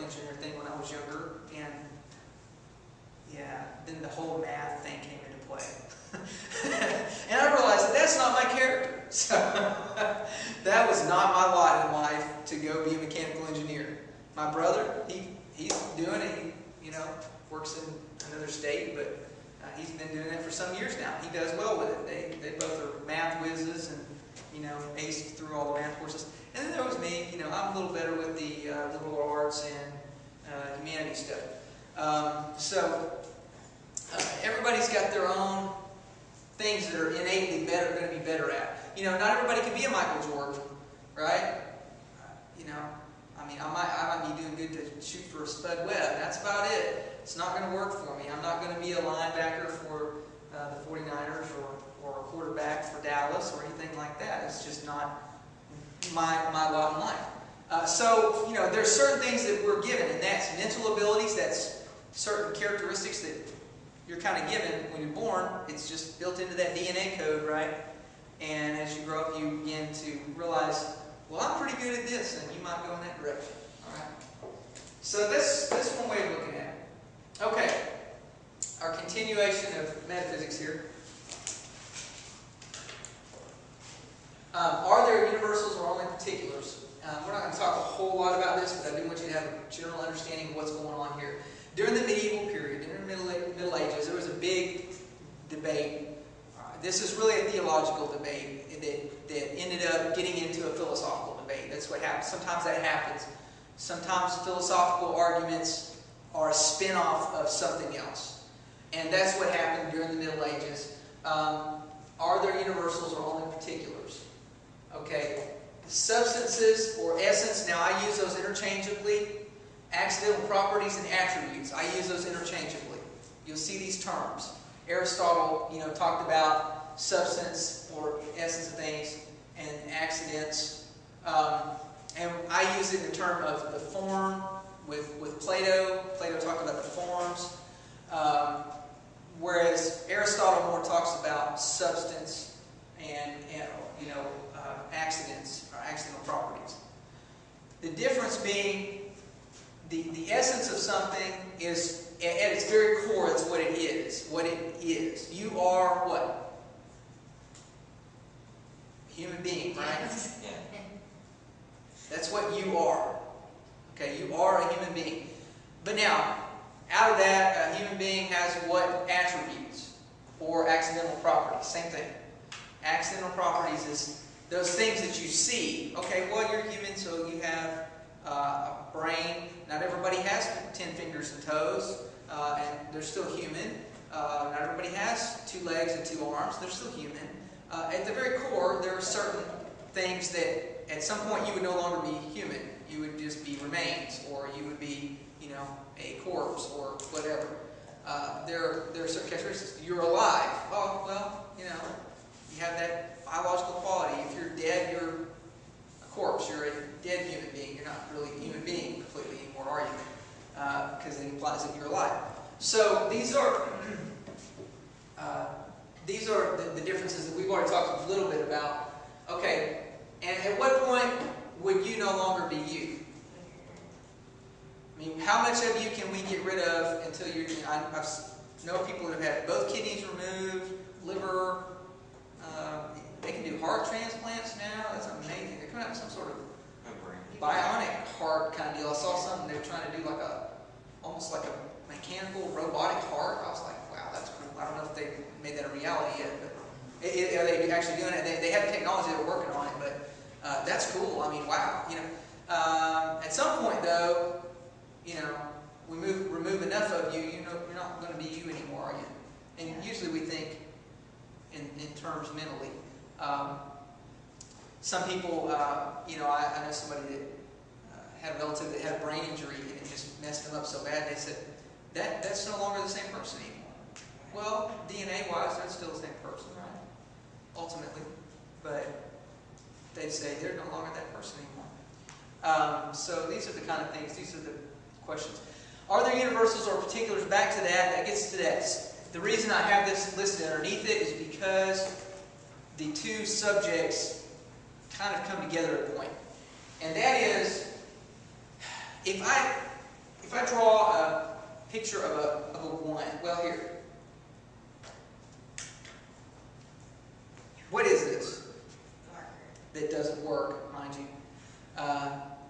engineer thing when I was younger, and yeah, then the whole math thing came into play. And I realized that that's not my character. So that was not my lot in life, to go be a mechanical engineer. My brother, he's doing it. He, works in another state, but he's been doing that for some years now. He does well with it. They both are math whizzes and, aced through all the math courses. And then there was me. I'm a little better with the liberal arts and humanities stuff. So everybody's got their own things that are innately going to be better at. Not everybody can be a Michael Jordan, right? I might be doing good to shoot for a Spud Webb. That's about it. It's not going to work for me. I'm not going to be a linebacker for the 49ers or a quarterback for Dallas or anything like that. It's just not my lot in life. So there's certain things that we're given, and that's mental abilities. That's certain characteristics that you're kind of given when you're born. It's just built into that DNA code, right? And as you grow up, you begin to realize, well, I'm pretty good at this, and you might go in that direction. All right. So that's one way of looking at it. Okay. Our continuation of metaphysics here. Are there universals or only particulars? We're not going to talk a whole lot about this, but I do want you to have a general understanding of what's going on here. During the medieval period, during the Middle Ages, there was a big debate. This is really a theological debate that ended up getting into a philosophical debate. That's what happens. Sometimes that happens. Sometimes philosophical arguments are a spin-off of something else. And that's what happened during the Middle Ages. Are there universals or only particulars? Okay. Substances or essence, now I use those interchangeably. Accidental properties and attributes, I use those interchangeably. You'll see these terms. Aristotle, talked about substance or essence of things and accidents. And I use it in terms of the form with Plato. Plato talked about the forms. Whereas Aristotle more talks about substance and accidents or accidental properties. The difference being the essence of something is, at its very core, it's what it is. What it is. You are what? Human being, right? That's what you are. Okay, you are a human being. But now, out of that, a human being has what attributes or accidental properties? Same thing. Accidental properties is those things that you see. Okay, well, you're human, so you have a brain. Not everybody has 10 fingers and toes, and they're still human. Not everybody has 2 legs and 2 arms. They're still human. At the very core, there are certain things that at some point you would no longer be human. You would just be remains, or you would be, a corpse, or whatever. There are certain characteristics. You're alive. Oh, well, you have that biological quality. If you're dead, you're a corpse. You're a dead human being. You're not really a human being completely anymore, are you? Because it implies that you're alive. So these are the differences that we've already talked a little bit about. Okay, and at what point would you no longer be you? I mean, how much of you can we get rid of until you're... I know people that have had both kidneys removed, liver... they can do heart transplants now. That's amazing. They're coming out with some sort of bionic heart kind of deal. I saw something they were trying to do almost like a mechanical robotic heart. I was like, wow, that's cool. I don't know if they made that a reality yet, but are they actually doing it? They have the technology, they're working on it, but that's cool. I mean, wow. At some point though, we remove enough of you, you're not going to be you anymore, are you? And usually we think in terms mentally. Some people, I know somebody that had a relative that had a brain injury and it just messed them up so bad. They said that's no longer the same person anymore. Well, DNA-wise, they're still the same person, right? Ultimately, but they say they're no longer that person anymore. So these are the kind of things. These are the questions. Are there universals or particulars? Back to that. That gets to that. The reason I have this listed underneath it is because the two subjects kind of come together at a point. And that is, if if I draw a picture of a 1, well here. What is this? Marker. That doesn't work, mind you.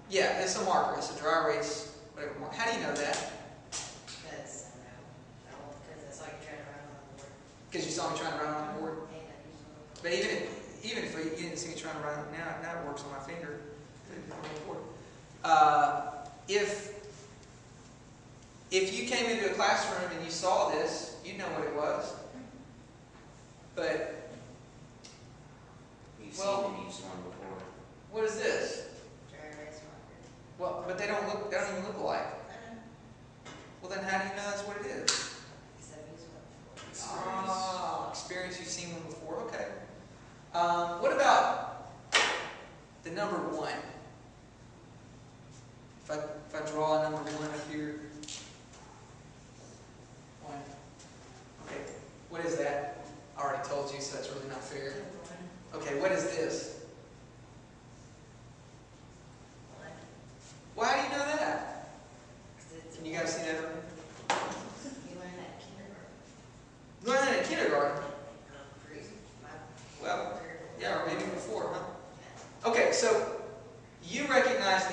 Yeah, it's a marker. It's a dry erase, whatever. How do you know that? Because I know. Because I saw you trying to run on the board. Because you saw me trying to write on the board. And I used the But even if you didn't see me trying to write it, now it works on my finger. If you came into a classroom and you saw this, you'd know what it was. But You've well, seen them use one before. what is this? dry erase marker. Well, but they don't even look alike. Well, then how do you know that's what it is? Because I've used one before. Ah, experience. You've seen one before. Okay. What about the number 1? If I draw a number 1 up here. 1. Okay. What is that? I already told you, so that's really not fair. Okay. What is this? Well, how do you know that? Can you guys see that? You learned that in kindergarten. You learned that in kindergarten. My Well, yeah, or maybe before, huh? Okay, so you recognize,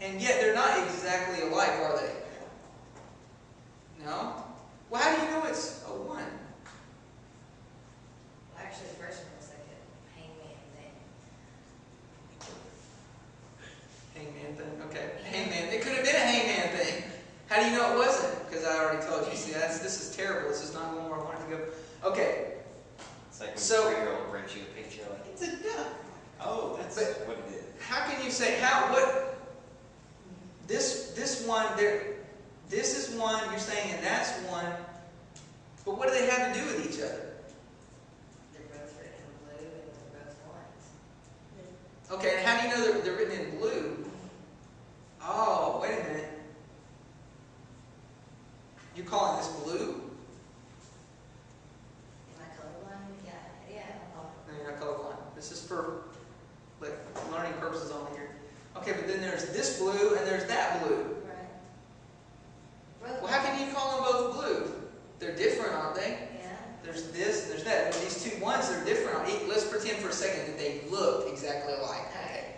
and yet they're not exactly alike, are they? No? Well, how do you know it's a 1? Well, actually, the first one was like a hangman thing. Hangman thing, okay. Hangman, it could have been a hangman thing. How do you know it wasn't? Because I already told you. See, this is terrible. This is not going where I wanted to go. Okay. It's like when So- a 3-year-old brings you a picture, like, it's a duck. Oh, that's But- what it is. How can you say, this one, this is 1, you're saying, and that's 1, but what do they have to do with each other? They're both written in blue and they're both ones. Okay, and how do you know they're written in blue? Oh, wait a minute. You're calling this blue? Am I colorblind? Yeah. No, you're not colorblind. This is for learning purposes only here. Okay, but then there's this blue and there's that blue. Right. Well, how can you call them both blue? They're different, aren't they? Yeah. There's this and there's that. But these 2 ones, they're different. Let's pretend for a second that they looked exactly alike. Okay.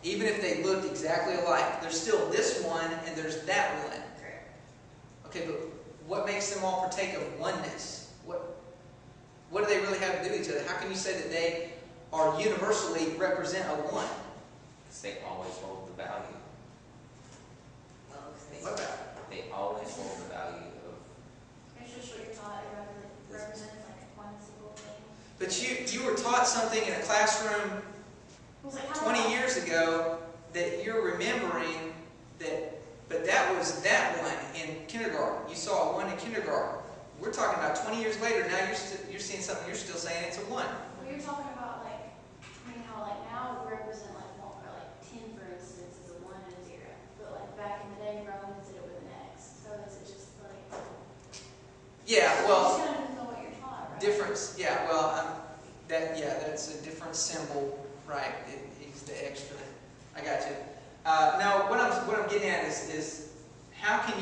Even if they looked exactly alike, there's still this one and there's that one. Correct. Okay, but what makes them all partake of oneness? What do they really have to do with each other? How can you say that they are universally represent a 1? Because they always hold the value. Well, What about it? They always hold the value of. It's just what you're taught. It represents like one single thing. But you were taught something in a classroom It was like, how 20 years ago that you're remembering but that was that 1 in kindergarten. You saw a 1 in kindergarten. We're talking about 20 years later. Now you're seeing something. You're still saying it's a 1. Well, you're talking about how now we represent like 10, for instance, is a 1 and a 0. But like back in the day, Romans did it with an X. So is it just like? Yeah. It Well, just kind of depends on what you're taught, right? difference. Yeah. Well, that's a different symbol, right? It's the extra. I got you. Now, what I'm getting at is how can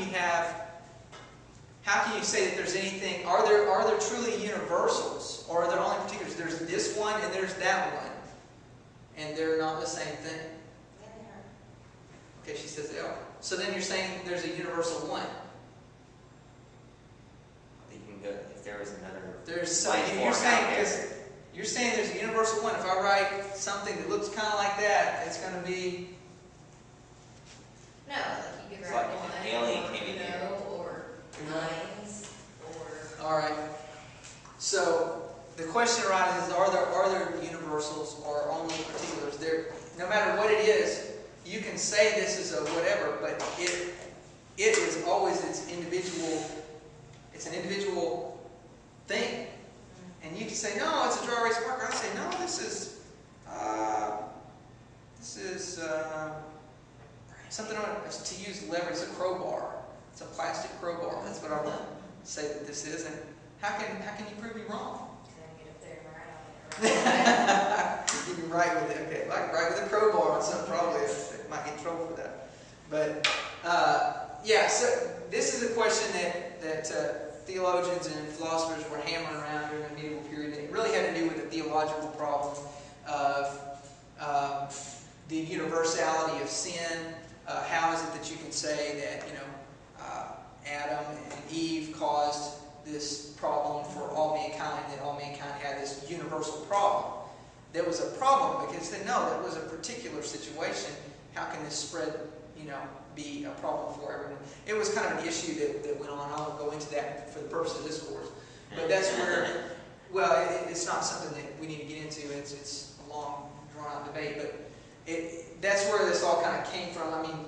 you say that there's anything? Are there truly universals, or are there only particulars? There's this 1 and there's that 1, and they're not the same thing. Yeah, they are. Okay, she says they are. So then you're saying there's a universal 1. You can go, if there was another. There's so life you're form saying out there. because you're saying there's a universal 1. If I write something that looks kind of like that, it's going to be. No, like you could It's write like 1 an alien came in here. or lines or. All right. So the question arises: Are there universals or only particulars? No matter what it is, you can say this is a whatever, but it is always its individual. It's an individual thing, and you can say no, it's a dry erase marker. I say no, this is something to use leverage. It's a crowbar. It's a plastic crowbar. That's what I want to say that this is. And how can you prove me wrong? Get up there and write on it. You can write with it. Okay, I can write with a crowbar on something probably. I might get in trouble for that. But Yeah, so this is a question that theologians and philosophers were hammering around during the medieval period. It really had to do with the theological problem of the universality of sin. How is it that you can say that Adam and Eve caused this problem for all mankind, that all mankind had this universal problem? There was a problem because they said, no, that was a particular situation. How can this spread, be a problem for everyone? It was kind of an issue that went on. I won't go into that for the purpose of this course. But that's where, well, it's not something that we need to get into. It's a long, drawn-out debate. But that's where this all kind of came from. I mean,